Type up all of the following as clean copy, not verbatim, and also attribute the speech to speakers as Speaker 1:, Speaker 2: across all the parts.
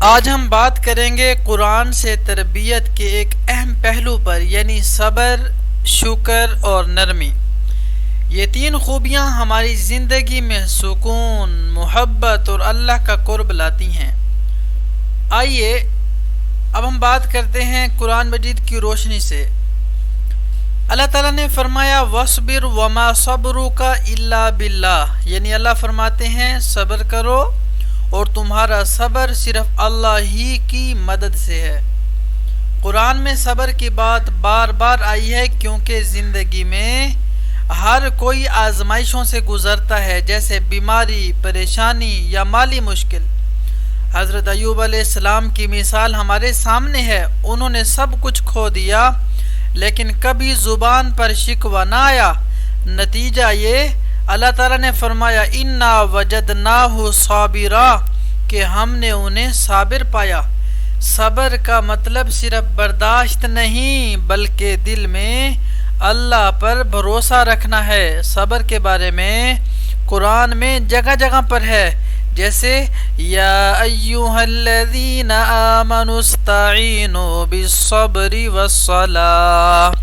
Speaker 1: آج ہم بات کریں گے قرآن سے تربیت کے ایک اہم پہلو پر، یعنی صبر، شکر اور نرمی۔ یہ تین خوبیاں ہماری زندگی میں سکون، محبت اور اللہ کا قرب لاتی ہیں۔ آئیے اب ہم بات کرتے ہیں قرآن مجید کی روشنی سے۔ اللہ تعالیٰ نے فرمایا وَاصْبِرْ وَمَا صَبْرُكَ إِلَّا بِاللَّهِ، یعنی اللہ فرماتے ہیں صبر کرو اور تمہارا صبر صرف اللہ ہی کی مدد سے ہے۔ قرآن میں صبر کی بات بار بار آئی ہے کیونکہ زندگی میں ہر کوئی آزمائشوں سے گزرتا ہے، جیسے بیماری، پریشانی یا مالی مشکل۔ حضرت ایوب علیہ السلام کی مثال ہمارے سامنے ہے۔ انہوں نے سب کچھ کھو دیا لیکن کبھی زبان پر شکوہ نہ آیا۔ نتیجہ یہ اللہ تعالیٰ نے فرمایا اِنَّا وَجَدْنَاهُ صَابِرًا، کہ ہم نے انہیں صابر پایا۔ صبر کا مطلب صرف برداشت نہیں بلکہ دل میں اللہ پر بھروسہ رکھنا ہے۔ صبر کے بارے میں قرآن میں جگہ جگہ پر ہے، جیسے یا ایھا الذین آمنوا استعینوا بالصبر والصلاۃ۔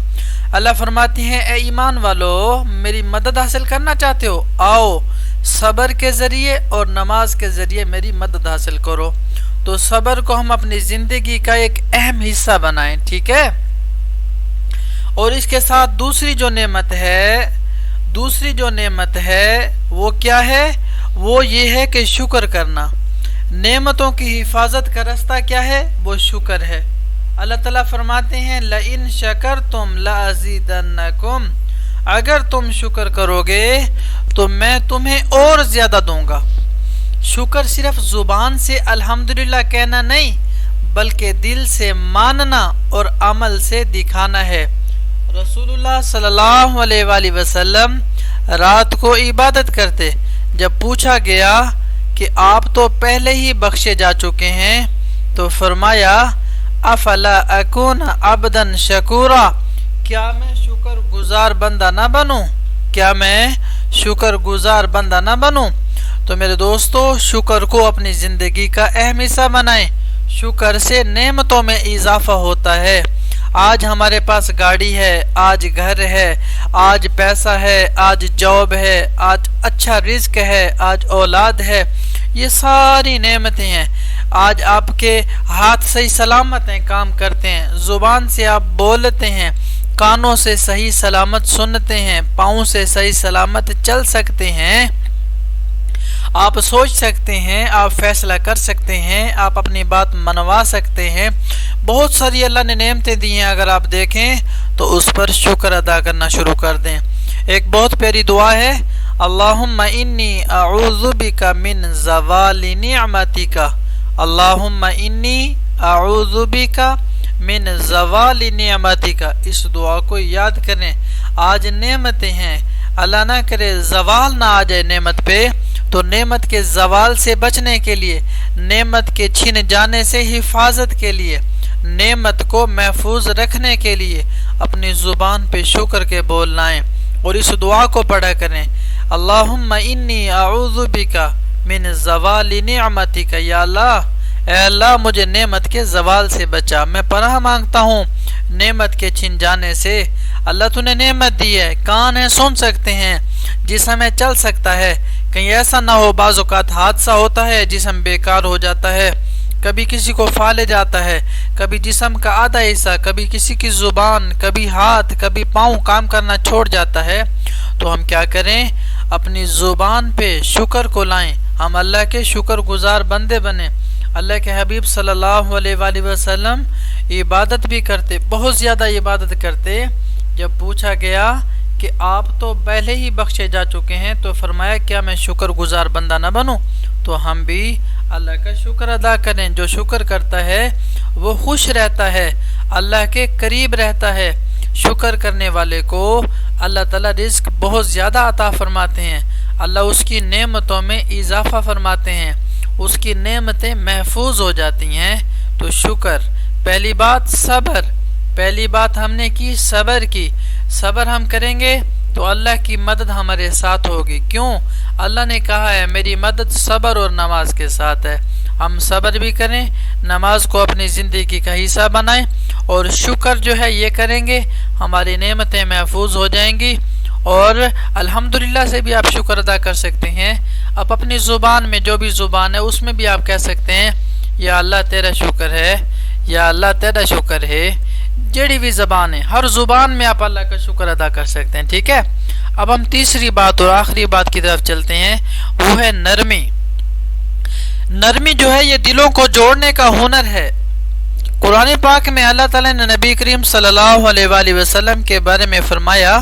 Speaker 1: اللہ فرماتے ہیں اے ایمان والو، میری مدد حاصل کرنا چاہتے ہو، آؤ صبر کے ذریعے اور نماز کے ذریعے میری مدد حاصل کرو۔ تو صبر کو ہم اپنی زندگی کا ایک اہم حصہ بنائیں، ٹھیک ہے؟ اور اس کے ساتھ دوسری جو نعمت ہے وہ کیا ہے؟ وہ یہ ہے کہ شکر کرنا۔ نعمتوں کی حفاظت کا راستہ کیا ہے؟ وہ شکر ہے۔ اللہ تعالیٰ فرماتے ہیں لَإِن شَكَرْتُمْ لَأَزِيدَنَّكُمْ، اگر تم شکر کرو گے تو میں تمہیں اور زیادہ دوں گا۔ شکر صرف زبان سے الحمدللہ کہنا نہیں بلکہ دل سے ماننا اور عمل سے دکھانا ہے۔ رسول اللہ صلی اللہ علیہ وآلہ وسلم رات کو عبادت کرتے۔ جب پوچھا گیا کہ آپ تو پہلے ہی بخشے جا چکے ہیں تو فرمایا افلا اکون عبدا شکورا، کیا میں شکر گزار بندہ نہ بنوں؟ تو میرے دوستو، شکر کو اپنی زندگی کا اہم حصہ بنائیں۔ شکر سے نعمتوں میں اضافہ ہوتا ہے۔ آج ہمارے پاس گاڑی ہے، آج گھر ہے، آج پیسہ ہے، آج جاب ہے، آج اچھا رزق ہے، آج اولاد ہے، یہ ساری نعمتیں ہیں۔ آج آپ کے ہاتھ صحیح سلامت ہیں، کام کرتے ہیں، زبان سے آپ بولتے ہیں، کانوں سے صحیح سلامت سنتے ہیں، پاؤں سے صحیح سلامت چل سکتے ہیں، آپ سوچ سکتے ہیں، آپ فیصلہ کر سکتے ہیں، آپ اپنی بات منوا سکتے ہیں۔ بہت ساری اللہ نے نعمتیں دی ہیں، اگر آپ دیکھیں تو اس پر شکر ادا کرنا شروع کر دیں۔ ایک بہت پیاری دعا ہے اللہم انی اعوذ بک من زوال نعمتک، اللہم انی اعوذ بک من زوال نعمتک۔ اس دعا کو یاد کریں۔ آج نعمتیں ہیں، اللہ نہ کرے زوال نہ آ جائے نعمت پہ، تو نعمت کے زوال سے بچنے کے لیے، نعمت کے چھن جانے سے حفاظت کے لیے، نعمت کو محفوظ رکھنے کے لیے اپنی زبان پہ شکر کے بول لائیں اور اس دعا کو پڑھا کریں اللہم انی اعوذ بک من زوال نعمتک، یا اللہ، اے اللہ مجھے نعمت کے زوال سے بچا، میں پناہ مانگتا ہوں نعمت کے چھن جانے سے۔ اللہ تو نے نعمت دی ہے، کان ہے سن سکتے ہیں، جسم ہے چل سکتا ہے، کہیں ایسا نہ ہو بعض اوقات حادثہ ہوتا ہے جسم بیکار ہو جاتا ہے، کبھی کسی کو فالج آتا ہے، کبھی جسم کا آدھا حصہ، کبھی کسی کی زبان، کبھی ہاتھ، کبھی پاؤں کام کرنا چھوڑ جاتا ہے، تو ہم کیا کریں؟ اپنی زبان پہ شکر کو لائیں، ہم اللہ کے شکر گزار بندے بنیں۔ اللہ کے حبیب صلی اللہ علیہ وآلہ وسلم عبادت بھی کرتے، بہت زیادہ عبادت کرتے۔ جب پوچھا گیا کہ آپ تو پہلے ہی بخشے جا چکے ہیں تو فرمایا کیا میں شکر گزار بندہ نہ بنوں؟ تو ہم بھی اللہ کا شکر ادا کریں۔ جو شکر کرتا ہے وہ خوش رہتا ہے، اللہ کے قریب رہتا ہے۔ شکر کرنے والے کو اللہ تعالیٰ رزق بہت زیادہ عطا فرماتے ہیں، اللہ اس کی نعمتوں میں اضافہ فرماتے ہیں، اس کی نعمتیں محفوظ ہو جاتی ہیں۔ تو شکر، پہلی بات صبر، پہلی بات ہم نے کی صبر کی، صبر ہم کریں گے تو اللہ کی مدد ہمارے ساتھ ہوگی۔ کیوں؟ اللہ نے کہا ہے میری مدد صبر اور نماز کے ساتھ ہے۔ ہم صبر بھی کریں، نماز کو اپنی زندگی کا حصہ بنائیں، اور شکر جو ہے یہ کریں گے ہماری نعمتیں محفوظ ہو جائیں گی، اور الحمدللہ سے بھی آپ شکر ادا کر سکتے ہیں۔ اب اپنی زبان میں جو بھی زبان ہے اس میں بھی آپ کہہ سکتے ہیں یا اللہ تیرا شکر ہے، یا اللہ تیرا شکر ہے، جڑی بھی زبان ہے ہر زبان میں آپ اللہ کا شکر ادا کر سکتے ہیں، ٹھیک ہے۔ اب ہم تیسری بات اور آخری بات کی طرف چلتے ہیں، وہ ہے نرمی۔ نرمی جو ہے یہ دلوں کو جوڑنے کا ہنر ہے۔ قرآن پاک میں اللہ تعالیٰ نے نبی کریم صلی اللہ علیہ وآلہ وسلم کے بارے میں فرمایا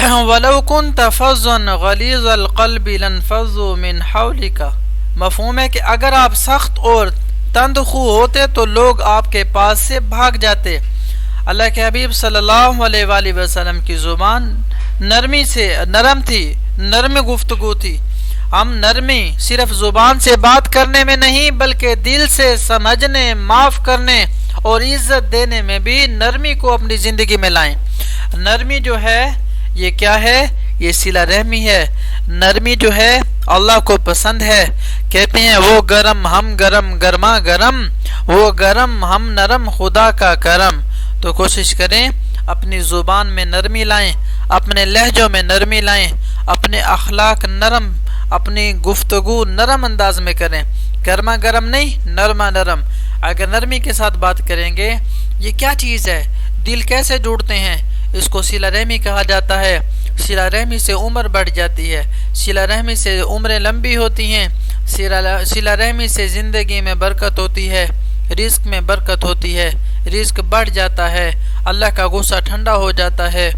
Speaker 1: وَلَوْ كُنْتَ فَظًّا غَلِيظَ الْقَلْبِ لَانفَضُّوا مِنْ حَوْلِكَ، مفہوم ہے کہ اگر آپ سخت اور تند خو ہوتے تو لوگ آپ کے پاس سے بھاگ جاتے۔ اللہ کے حبیب صلی اللہ علیہ وآلہ وسلم کی زبان نرمی سے نرم تھی، نرم گفتگو تھی۔ ہم نرمی صرف زبان سے بات کرنے میں نہیں بلکہ دل سے سمجھنے، معاف کرنے اور عزت دینے میں بھی نرمی کو اپنی زندگی میں لائیں۔ نرمی جو ہے یہ کیا ہے؟ یہ صلہ رحمی ہے۔ نرمی جو ہے اللہ کو پسند ہے، کہتے ہیں وہ گرم ہم گرم گرما گرم، وہ گرم ہم نرم خدا کا کرم۔ تو کوشش کریں اپنی زبان میں نرمی لائیں، اپنے لہجوں میں نرمی لائیں، اپنے اخلاق نرم، اپنی گفتگو نرم انداز میں کریں، گرما گرم نہیں، نرما نرم۔ اگر نرمی کے ساتھ بات کریں گے، یہ کیا چیز ہے؟ دل کیسے جوڑتے ہیں؟ اس کو صلہ رحمی کہا جاتا ہے۔ صلہ رحمی سے عمر بڑھ جاتی ہے، صلہ رحمی سے عمریں لمبی ہوتی ہیں، صلہ رحمی سے زندگی میں برکت ہوتی ہے، رزق میں برکت ہوتی ہے، رزق بڑھ جاتا ہے، اللہ کا غصہ ٹھنڈا ہو جاتا ہے،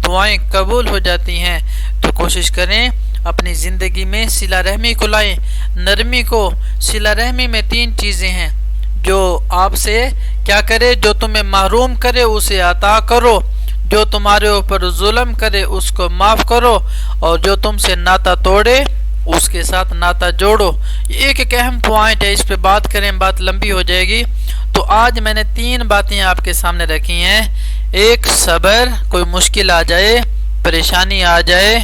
Speaker 1: دعائیں قبول ہو جاتی ہیں۔ تو کوشش کریں اپنی زندگی میں صلہ رحمی کو لائیں، نرمی کو۔ صلہ رحمی میں 3 چیزیں ہیں، جو آپ سے کیا کرے؟ جو تمہیں محروم کرے اسے عطا کرو، جو تمہارے اوپر ظلم کرے اس کو معاف کرو، اور جو تم سے ناتا توڑے اس کے ساتھ ناتا جوڑو۔ یہ ایک اہم پوائنٹ ہے، اس پہ بات کریں بات لمبی ہو جائے گی۔ تو آج میں نے 3 باتیں آپ کے سامنے رکھی ہیں۔ ایک، صبر، کوئی مشکل آ جائے، پریشانی آ جائے،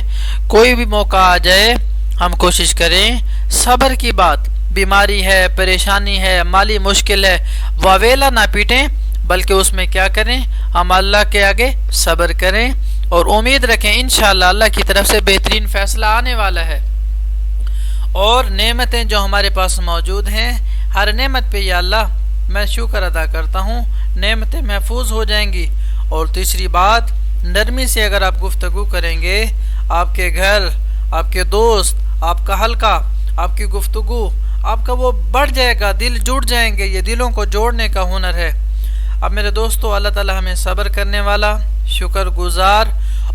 Speaker 1: کوئی بھی موقع آ جائے، ہم کوشش کریں صبر کی بات۔ بیماری ہے، پریشانی ہے، مالی مشکل ہے، واویلا نہ پیٹیں، بلکہ اس میں کیا کریں؟ ہم اللہ کے آگے صبر کریں اور امید رکھیں انشاءاللہ اللہ کی طرف سے بہترین فیصلہ آنے والا ہے۔ اور نعمتیں جو ہمارے پاس موجود ہیں، ہر نعمت پہ یا اللہ میں شکر ادا کرتا ہوں، نعمتیں محفوظ ہو جائیں گی۔ اور تیسری بات، نرمی سے اگر آپ گفتگو کریں گے، آپ کے گھر، آپ کے دوست، آپ کا حلقہ، آپ کی گفتگو، آپ کا وہ بڑھ جائے گا، دل جڑ جائیں گے۔ یہ دلوں کو جوڑنے کا ہنر ہے۔ اب میرے دوستو، اللہ تعالی ہمیں صبر کرنے والا، شکر گزار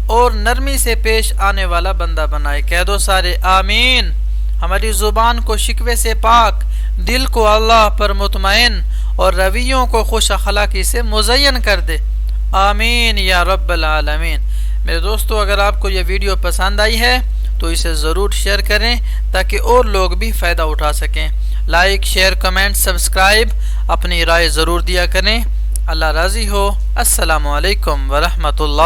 Speaker 1: اور نرمی سے پیش آنے والا بندہ بنائے۔ کہہ دو سارے آمین۔ ہماری زبان کو شکوے سے پاک، دل کو اللہ پر مطمئن اور رویوں کو خوش اخلاقی سے مزین کر دے، آمین یا رب العالمین۔ میرے دوستو، اگر آپ کو یہ ویڈیو پسند آئی ہے تو اسے ضرور شیئر کریں تاکہ اور لوگ بھی فائدہ اٹھا سکیں۔ لائک، شیئر، کمنٹ، سبسکرائب، اپنی رائے ضرور دیا کریں۔ اللہ راضی ہو۔ السلام علیکم ورحمۃ اللہ۔